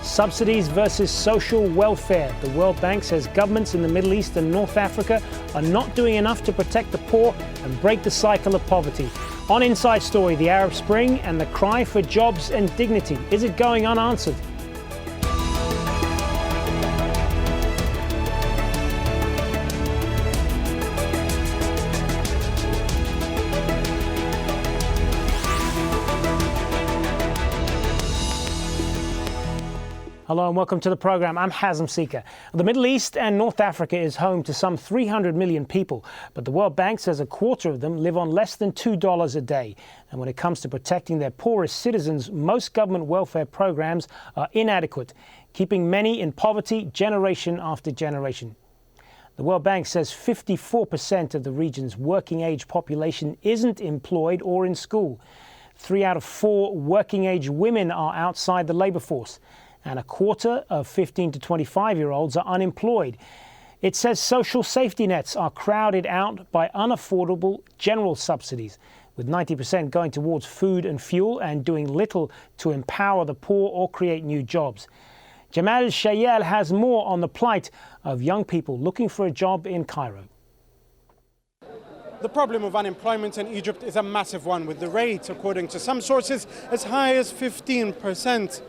Subsidies versus social welfare. The World Bank says governments in the Middle East and North Africa are not doing enough to protect the poor and break the cycle of poverty. On Inside Story, the Arab Spring and the cry for jobs and dignity. Is it going unanswered? Hello and welcome to the program. I'm Hazem Sika. The Middle East and North Africa is home to some 300 million people, but the World Bank says a quarter of them live on less than $2 a day. And when it comes to protecting their poorest citizens, most government welfare programs are inadequate, keeping many in poverty generation after generation. The World Bank says 54% of the region's working-age population isn't employed or in school. 3 out of 4 working-age women are outside the labour force, and a quarter of 15 to 25-year-olds are unemployed. It says social safety nets are crowded out by unaffordable general subsidies, with 90% going towards food and fuel and doing little to empower the poor or create new jobs. Jamal Shayal has more on the plight of young people looking for a job in Cairo. The problem of unemployment in Egypt is a massive one, with the rate, according to some sources, as high as 15%.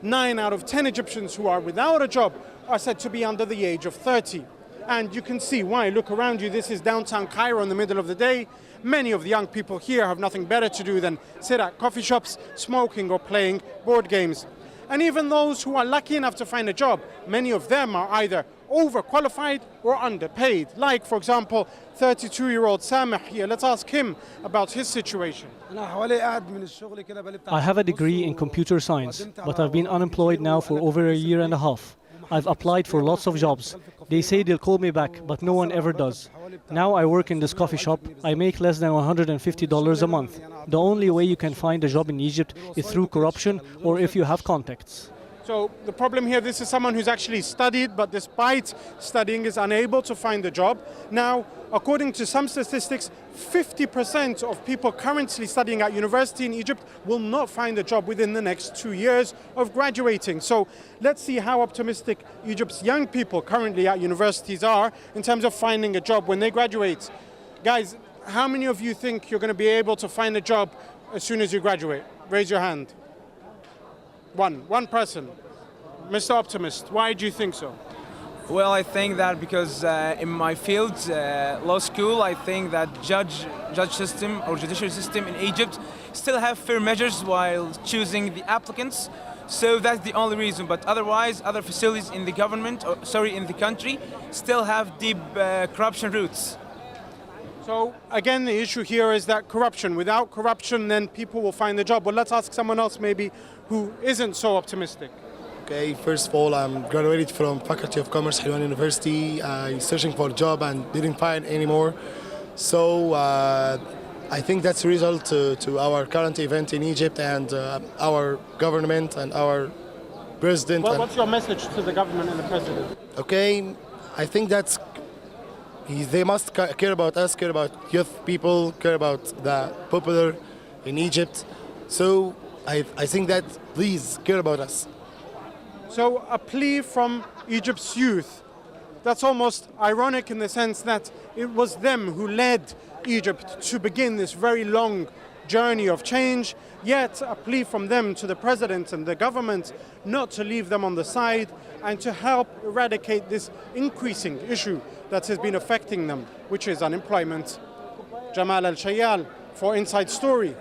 9 out of 10 Egyptians who are without a job are said to be under the age of 30. And you can see why. Look around you. This is downtown Cairo in the middle of the day. Many of the young people here have nothing better to do than sit at coffee shops, smoking or playing board games. And even those who are lucky enough to find a job, many of them are either overqualified or underpaid. Like, for example, 32-year-old Sameh here. Let's ask him about his situation. I have a degree in computer science, but I've been unemployed now for over a year and a half. I've applied for lots of jobs. They say they'll call me back, but no one ever does. Now I work in this coffee shop. I make less than $150 a month. The only way you can find a job in Egypt is through corruption or if you have contacts. So the problem here, this is someone who's actually studied, but despite studying is unable to find a job. Now, according to some statistics, 50% of people currently studying at university in Egypt will not find a job within the next 2 years of graduating. So let's see how optimistic Egypt's young people currently at universities are in terms of finding a job when they graduate. Guys, how many of you think you're going to be able to find a job as soon as you graduate? Raise your hand. One person. Mr. Optimist, why do you think so? Well, I think that because in my field, law school, I think that judge system or judicial system in Egypt still have fair measures while choosing the applicants. So that's the only reason. But otherwise, other facilities in the government, in the country, still have deep corruption roots. So again, the issue here is that corruption. Without corruption, then people will find a job. Well, let's ask someone else maybe who isn't so optimistic. Okay, first of all, I'm graduated from Faculty of Commerce, Hilwan University. I'm searching for a job and didn't find any more. So I think that's a result to our current event in Egypt and our government and our president. Well, what's your message to the government and the president? Okay, I think that's they must care about us, care about youth people, care about the popular in Egypt. So I think that please care about us. So a plea from Egypt's youth. That's almost ironic in the sense that it was them who led Egypt to begin this very long journey of change, yet a plea from them to the president and the government not to leave them on the side and to help eradicate this increasing issue that has been affecting them, which is unemployment. Jamal Al-Shayal for Inside Story,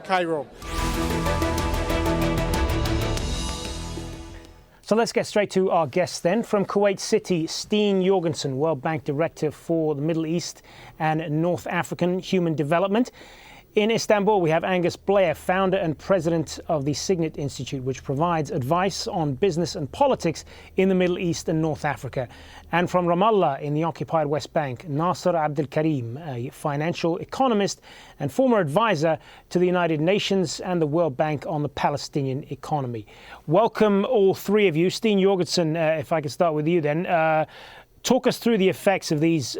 Cairo. So let's get straight to our guests then. From Kuwait City, Steen Jorgensen, World Bank Director for the Middle East and North African Human Development. In Istanbul, we have Angus Blair, founder and president of the Signet Institute, which provides advice on business and politics in the Middle East and North Africa. And from Ramallah in the occupied West Bank, Nasser Abdel Karim, a financial economist and former advisor to the United Nations and the World Bank on the Palestinian economy. Welcome, all three of you. Steen Jorgensen, if I could start with you then. Talk us through the effects of these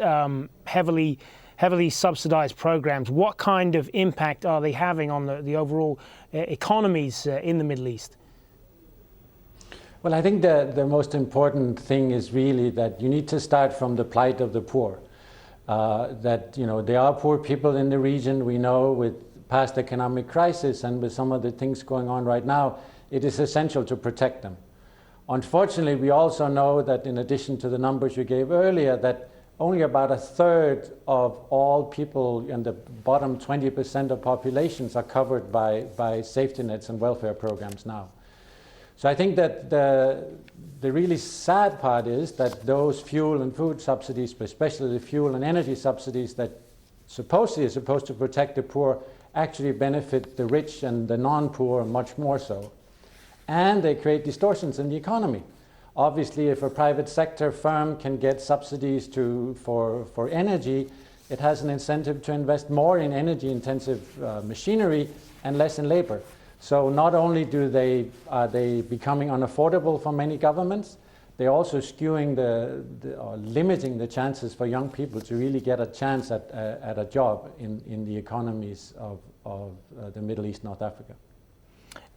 heavily subsidized programs. What kind of impact are they having on the overall economies in the Middle East? Well, I think the most important thing is really that you need to start from the plight of the poor. That, you know, there are poor people in the region. We know with past economic crisis and with some of the things going on right now, it is essential to protect them. Unfortunately, we also know that in addition to the numbers you gave earlier, that only about a third of all people in the bottom 20% of populations are covered by safety nets and welfare programs now. So I think that the really sad part is that those fuel and food subsidies, but especially the fuel and energy subsidies that supposedly are supposed to protect the poor, actually benefit the rich and the non-poor much more so. And they create distortions in the economy. Obviously, if a private sector firm can get subsidies for energy, it has an incentive to invest more in energy-intensive machinery and less in labor. So not only are they becoming unaffordable for many governments, they're also skewing or limiting the chances for young people to really get a chance at a job in the economies of the Middle East, North Africa.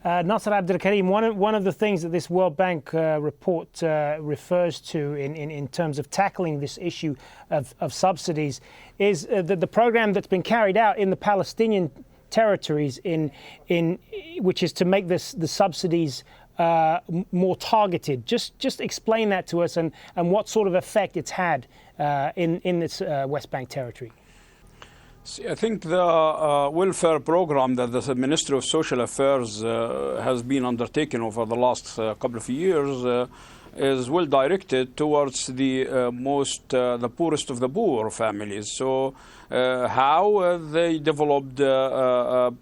Nasser Abdel Karim, one of the things that this World Bank report refers to in terms of tackling this issue of subsidies is that the program that's been carried out in the Palestinian territories which is to make the subsidies more targeted. Just explain that to us and what sort of effect it's had in this West Bank territory. I think the welfare program that the Ministry of Social Affairs has been undertaking over the last couple of years is well directed towards the the poorest of the poor families. So how they developed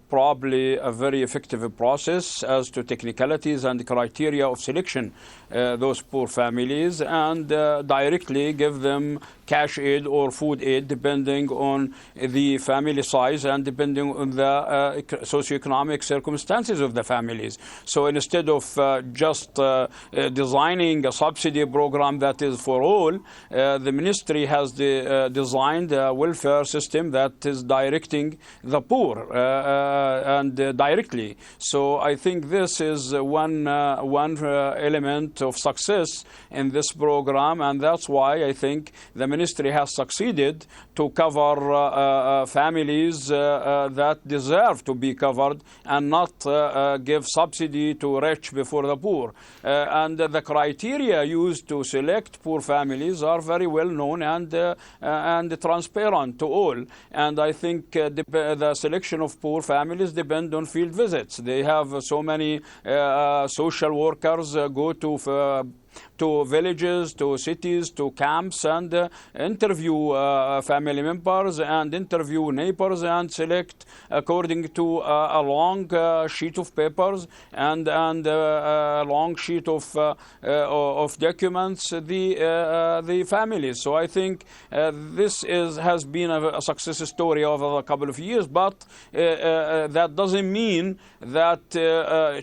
probably a very effective process as to technicalities and criteria of selection those poor families, and directly give them cash aid or food aid depending on the family size and depending on the socioeconomic circumstances of the families. So instead of just designing a subsidy program that is for all, the ministry has designed a welfare system that is directing the poor and directly. So I think this is one element of success in this program, and that's why I think the ministry has succeeded to cover families that deserve to be covered and not give subsidy to rich before the poor. And the criteria used to select poor families are very well known and transparent to all. And I think the selection of poor families depend on field visits. They have so many social workers go to villages, to cities, to camps, and interview family members and interview neighbors and select according to a long sheet of papers and a long sheet of documents the families. So I think this has been a success story over a couple of years, but that doesn't mean that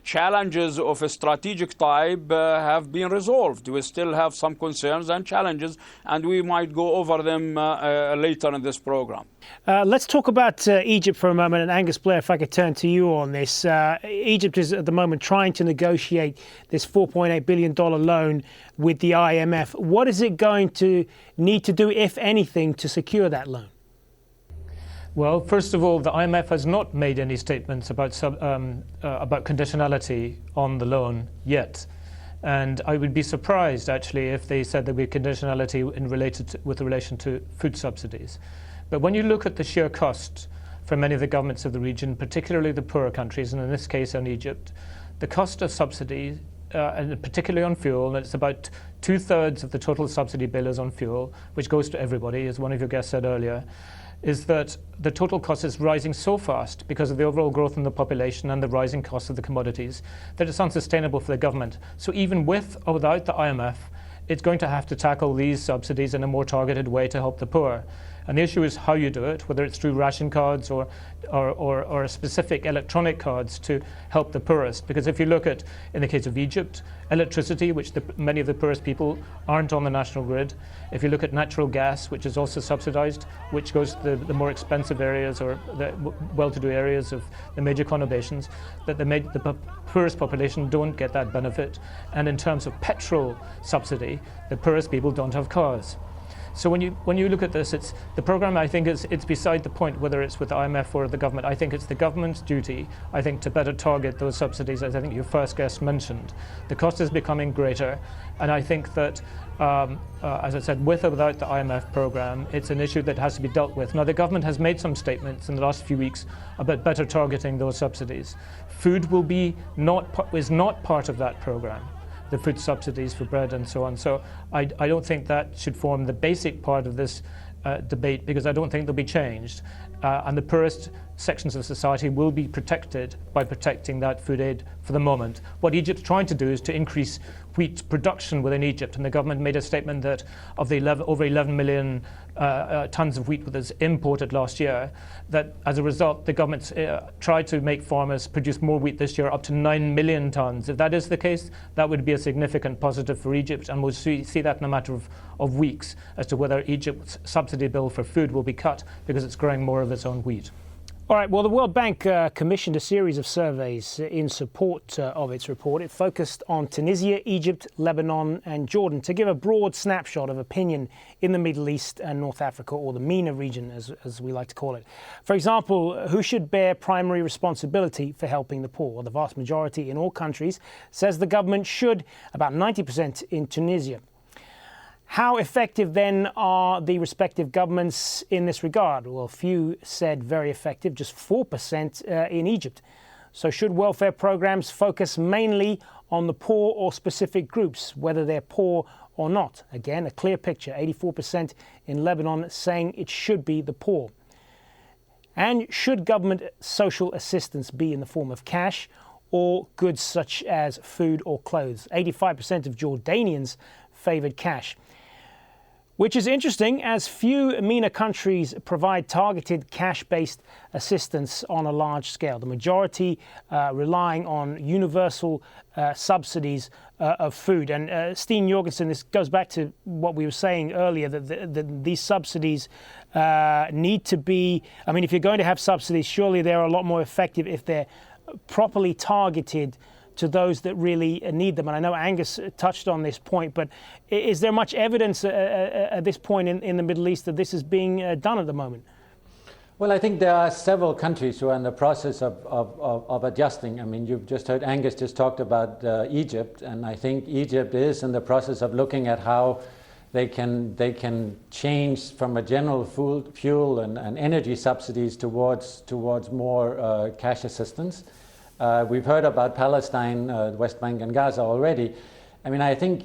challenges of a strategic type have been resolved. We still have some concerns and challenges, and we might go over them later in this program. Let's talk about Egypt for a moment. And Angus Blair, if I could turn to you on this. Egypt is at the moment trying to negotiate this $4.8 billion loan with the IMF. What is it going to need to do, if anything, to secure that loan? Well, first of all, the IMF has not made any statements about conditionality on the loan yet. And I would be surprised, actually, if they said there would be conditionality with relation to food subsidies. But when you look at the sheer cost for many of the governments of the region, particularly the poorer countries, and in this case on Egypt, the cost of subsidies, and particularly on fuel, and it's about 2/3 of the total subsidy bill is on fuel, which goes to everybody, as one of your guests said earlier, is that the total cost is rising so fast because of the overall growth in the population and the rising cost of the commodities that it's unsustainable for the government. So even with or without the IMF, it's going to have to tackle these subsidies in a more targeted way to help the poor. And the issue is how you do it, whether it's through ration cards or specific electronic cards to help the poorest. Because if you look at, in the case of Egypt, electricity, which many of the poorest people aren't on the national grid. If you look at natural gas, which is also subsidized, which goes to the more expensive areas or the well-to-do areas of the major conurbations, that the poorest population don't get that benefit. And in terms of petrol subsidy, the poorest people don't have cars. So when you look at this, it's the program. I think it's beside the point whether it's with the IMF or the government. I think it's the government's duty, I think, to better target those subsidies, as I think your first guest mentioned. The cost is becoming greater, and I think that, as I said, with or without the IMF program, it's an issue that has to be dealt with. Now, the government has made some statements in the last few weeks about better targeting those subsidies. Food is not part of that program. The food subsidies for bread and so on. So I don't think that should form the basic part of this debate, because I don't think they'll be changed. And the poorest sections of society will be protected by protecting that food aid for the moment. What Egypt's trying to do is to increase wheat production within Egypt, and the government made a statement that of the over 11 million tons of wheat that was imported last year, that as a result the government tried to make farmers produce more wheat this year, up to 9 million tons. If that is the case, that would be a significant positive for Egypt, and we'll see that in a matter of weeks as to whether Egypt's subsidy bill for food will be cut because it's growing more of its own wheat. All right, well, the World Bank commissioned a series of surveys in support of its report. It focused on Tunisia, Egypt, Lebanon and Jordan to give a broad snapshot of opinion in the Middle East and North Africa, or the MENA region, as we like to call it. For example, who should bear primary responsibility for helping the poor? Well, the vast majority in all countries says the government should, about 90% in Tunisia. How effective then are the respective governments in this regard? Well, few said very effective, just 4% in Egypt. So should welfare programs focus mainly on the poor or specific groups, whether they're poor or not? Again, a clear picture, 84% in Lebanon saying it should be the poor. And should government social assistance be in the form of cash or goods such as food or clothes? 85% of Jordanians favoured cash. Which is interesting, as few MENA countries provide targeted cash-based assistance on a large scale. The majority relying on universal subsidies of food. And Steen Jorgensen, this goes back to what we were saying earlier, that these subsidies need to be, I mean, if you're going to have subsidies, surely they're a lot more effective if they're properly targeted to those that really need them. And I know Angus touched on this point, but is there much evidence at this point in the Middle East that this is being done at the moment? Well, I think there are several countries who are in the process of adjusting. I mean, you've just heard Angus just talked about Egypt, and I think Egypt is in the process of looking at how they can change from a general fuel and energy subsidies towards more cash assistance. We've heard about Palestine, West Bank and Gaza already. I mean, I think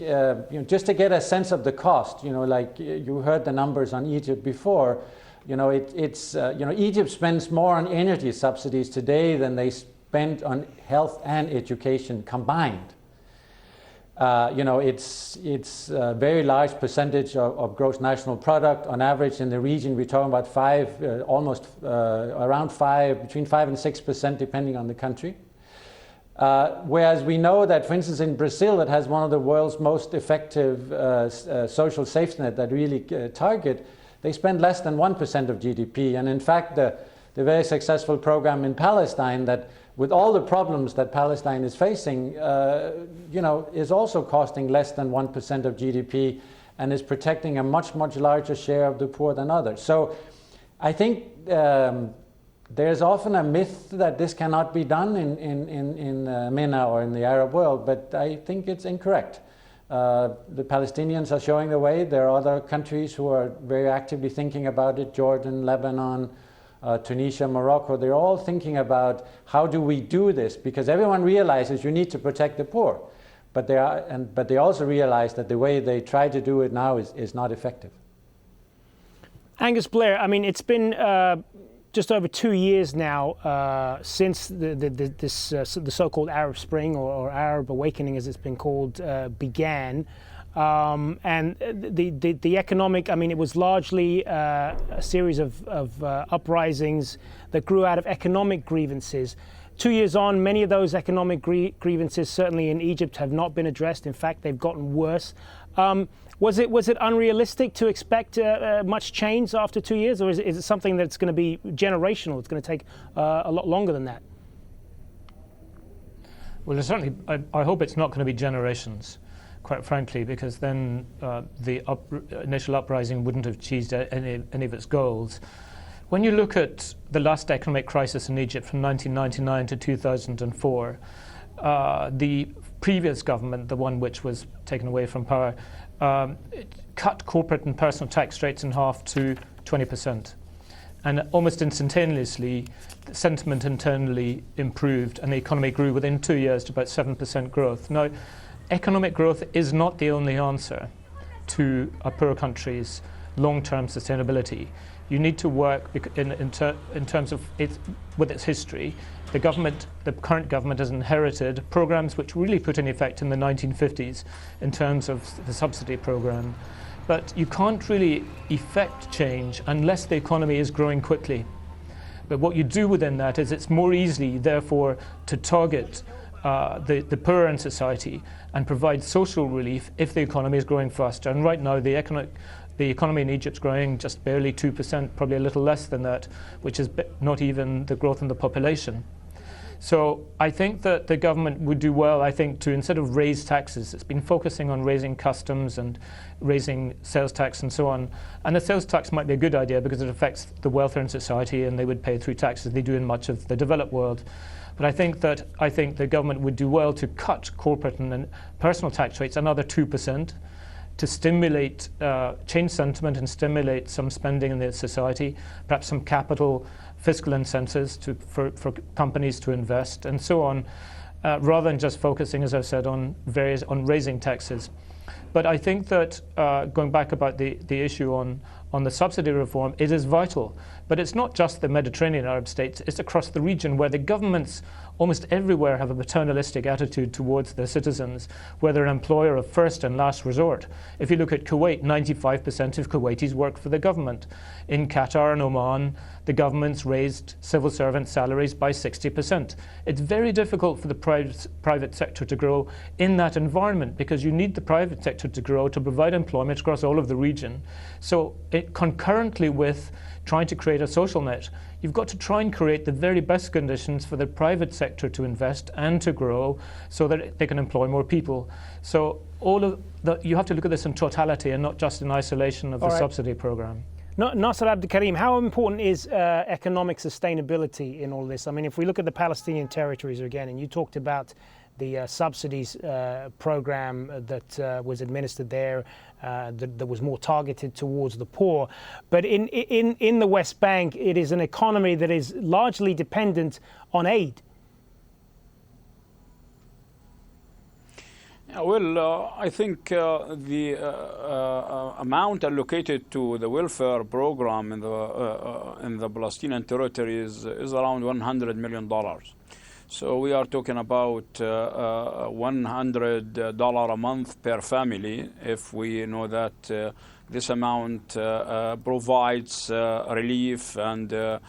just to get a sense of the cost, like you heard the numbers on Egypt before, Egypt spends more on energy subsidies today than they spend on health and education combined. It's a very large percentage of gross national product. On average in the region, we're talking about between 5 and 6%, depending on the country. Whereas we know that, for instance, in Brazil, that has one of the world's most effective social safety net that really target, they spend less than 1% of GDP. And in fact, the very successful program in Palestine, that with all the problems that Palestine is facing, is also costing less than 1% of GDP and is protecting a much, much larger share of the poor than others. So I think there's often a myth that this cannot be done in MENA or in the Arab world, but I think it's incorrect. The Palestinians are showing the way. There are other countries who are very actively thinking about it: Jordan, Lebanon, Tunisia, Morocco. They're all thinking about how do we do this, because everyone realizes you need to protect the poor, but they also realize that the way they try to do it now is not effective. Angus Blair, I mean, it's been just over 2 years now since the so-called Arab Spring or Arab Awakening, as it's been called, began. And the economic, I mean, it was largely a series of uprisings that grew out of economic grievances. 2 years on, many of those economic grievances, certainly in Egypt, have not been addressed. In fact, they've gotten worse. Was it unrealistic to expect much change after 2 years, or is it something that's going to be generational? It's going to take a lot longer than that? Well, certainly, I hope it's not going to be generations, quite frankly, because then the initial uprising wouldn't have achieved any of its goals. When you look at the last economic crisis in Egypt from 1999 to 2004, the previous government, the one which was taken away from power, it cut corporate and personal tax rates in half to 20%. And almost instantaneously, the sentiment internally improved and the economy grew within 2 years to about 7% growth. Now, economic growth is not the only answer to a poor country's long-term sustainability. You need to work in terms of with its history. The current government has inherited programs which really put in effect in the 1950s in terms of the subsidy program. But you can't really effect change unless the economy is growing quickly. But what you do within that is it's more easy, therefore, to target the poor in society and provide social relief if the economy is growing faster. And right now, the economy in Egypt is growing just barely 2%, probably a little less than that, which is not even the growth in the population. So I think that the government would do well, I think, to instead of raise taxes, it's been focusing on raising customs and raising sales tax and so on. And the sales tax might be a good idea because it affects the wealthier in society and they would pay through taxes they do in much of the developed world. But I think the government would do well to cut corporate and personal tax rates another 2%. To stimulate change sentiment and stimulate some spending in the society, perhaps some capital, fiscal incentives for companies to invest, and so on, rather than just focusing, as I've said, on raising taxes. But I think that going back about the issue on the subsidy reform, it is vital. But it's not just the Mediterranean Arab states, it's across the region where the governments almost everywhere have a paternalistic attitude towards their citizens, where they're an employer of first and last resort. If you look at Kuwait, 95% of Kuwaitis work for the government. In Qatar and Oman, the governments raised civil servant salaries by 60%. It's very difficult for the private sector to grow in that environment because you need the private sector to grow to provide employment across all of the region. So concurrently with trying to create a social net, you've got to try and create the very best conditions for the private sector to invest and to grow so that they can employ more people. So you have to look at this in totality and not just in isolation of the subsidy program. Nasser Abdulkarim, how important is economic sustainability in all this? I mean, if we look at the Palestinian territories again, and you talked about the subsidies program that was administered there, that was more targeted towards the poor. But in the West Bank, it is an economy that is largely dependent on aid. Well, I think the amount allocated to the welfare program in the Palestinian territories is around $100 million. So we are talking about $100 a month per family if we know that this amount provides relief and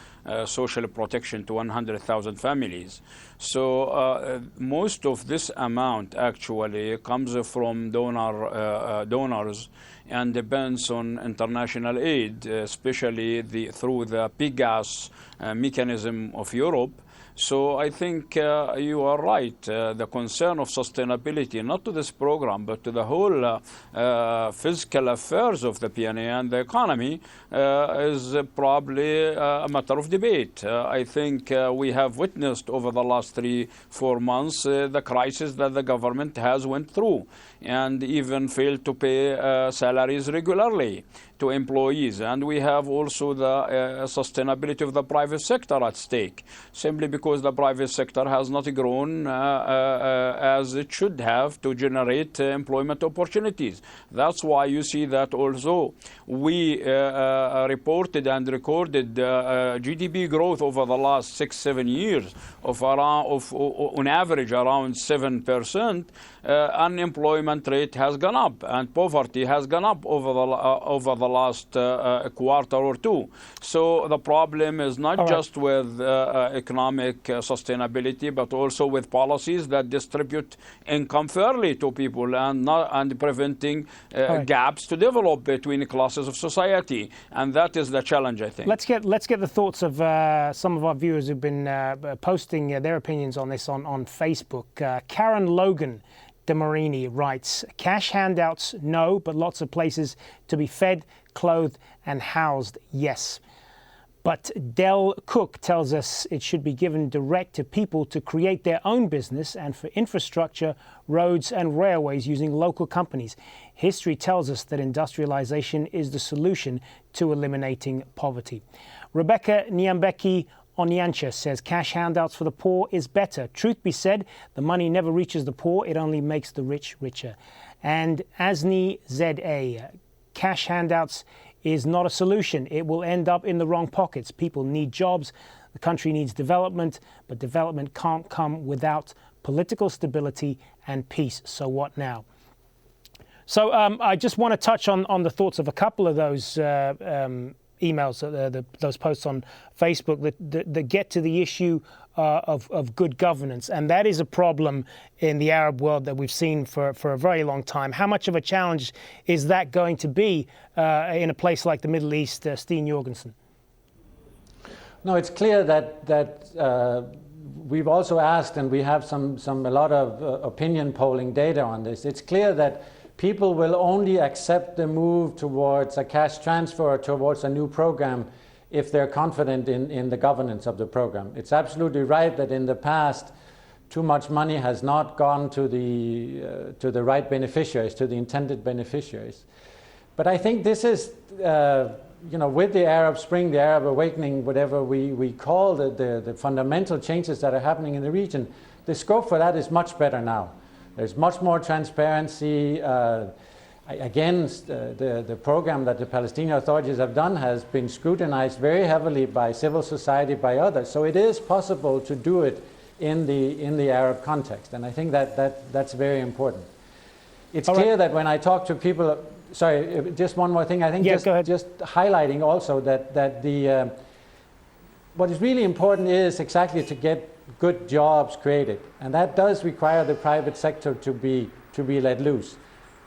social protection to 100,000 families. So most of this amount actually comes from donors and depends on international aid, especially through the PGAS mechanism of Europe. So I think you are right. The concern of sustainability, not to this program, but to the whole physical affairs of the PNA and the economy is probably a matter of debate. I think we have witnessed over the last 3-4 months the crisis that the government has went through and even failed to pay salaries regularly to employees. And we have also the sustainability of the private sector at stake, simply because because the private sector has not grown as it should have to generate employment opportunities. That's why you see that also we reported and recorded GDP growth over the last 6-7 years of around, on average, around 7%. Unemployment rate has gone up and poverty has gone up over the last quarter or two. So the problem is not just with economic sustainability, but also with policies that distribute income fairly to people and preventing gaps to develop between classes of society. And that is the challenge, I think. Let's get the thoughts of some of our viewers who've been posting their opinions on this on Facebook. Karen Logan de Marini writes, cash handouts, no, but lots of places to be fed, clothed and housed, yes. But Del Cook tells us it should be given direct to people to create their own business and for infrastructure, roads and railways using local companies. History tells us that industrialization is the solution to eliminating poverty. Rebecca Nyambeki Onyancha says cash handouts for the poor is better. Truth be said, the money never reaches the poor, it only makes the rich richer. And Asni ZA, cash handouts is not a solution. It will end up in the wrong pockets. People need jobs, the country needs development, but development can't come without political stability and peace. So what now? So I just want to touch on the thoughts of a couple of those emails, those posts on Facebook that get to the issue of good governance. And that is a problem in the Arab world that we've seen for a very long time. How much of a challenge is that going to be in a place like the Middle East, Steen Jorgensen? No, it's clear that we've also asked, and we have a lot of opinion polling data on this. It's clear that people will only accept the move towards a cash transfer or towards a new program if they're confident in the governance of the program. It's absolutely right that in the past, too much money has not gone to the right beneficiaries, to the intended beneficiaries. But I think this is, with the Arab Spring, the Arab Awakening, whatever we call the fundamental changes that are happening in the region, the scope for that is much better now. There's much more transparency. Again, the program that the Palestinian authorities have done has been scrutinized very heavily by civil society, by others. So it is possible to do it in the Arab context, and I think that's very important. It's clear that when I talk to people, sorry, just one more thing. I think just highlighting also that what is really important is exactly to get good jobs created, and that does require the private sector to be let loose.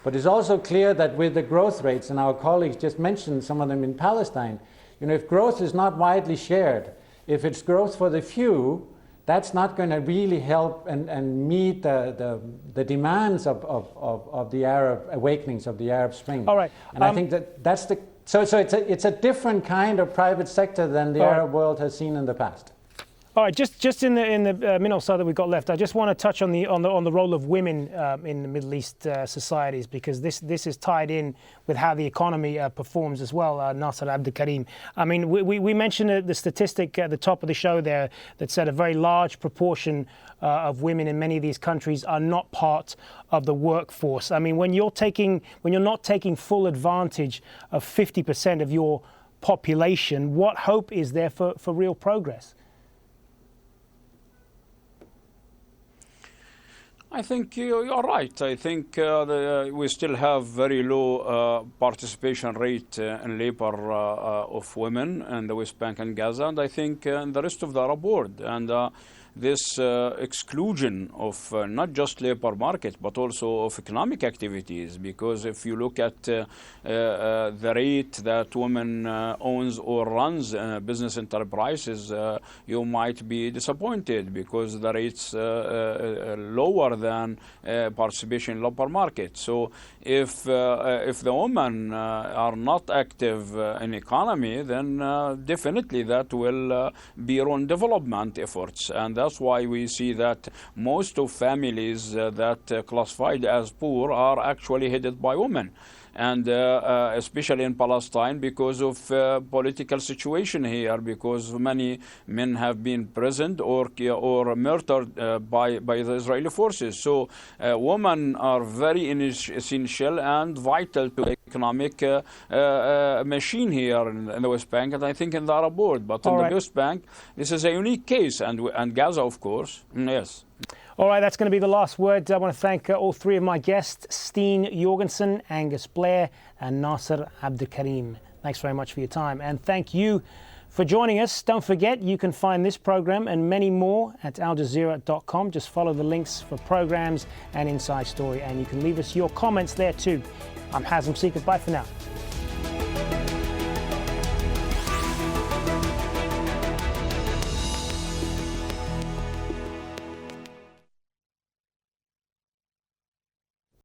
But it's also clear that with the growth rates, and our colleagues just mentioned some of them in Palestine, if growth is not widely shared, if it's growth for the few, that's not going to really help and meet the demands of the Arab awakenings, of the Arab Spring. All right. And I think that's the so it's a different kind of private sector than the Arab world has seen in the past. All right, just in the minute or so that we've got left, I just want to touch on the role of women in the Middle East societies, because this is tied in with how the economy performs as well. Nasser Abdul Karim. I mean, we mentioned the statistic at the top of the show there that said a very large proportion of women in many of these countries are not part of the workforce. I mean, when you're not taking full advantage of 50% of your population, what hope is there for real progress? I think you're right. I think we still have very low participation rate in labor of women in the West Bank and Gaza, and I think in the rest of the Arab world. And this exclusion of not just labor market, but also of economic activities, because if you look at the rate that women owns or runs business enterprises, you might be disappointed because the rates lower than participation in labor market. So if the women are not active in economy, then definitely that will be on development efforts, and that's why we see that most of families that classified as poor are actually headed by women. And especially in Palestine, because of political situation here, because many men have been imprisoned or murdered by the Israeli forces. So women are very essential and vital to the economic machine here in the West Bank, and I think in the Arab world. But in the West Bank, this is a unique case, and Gaza, of course, yes. All right, that's going to be the last word. I want to thank all three of my guests, Steen Jorgensen, Angus Blair, and Nasser Abdelkarim. Thanks very much for your time. And thank you for joining us. Don't forget, you can find this program and many more at aljazeera.com. Just follow the links for programs and Inside Story, and you can leave us your comments there too. I'm Hazem Seeker. Bye for now.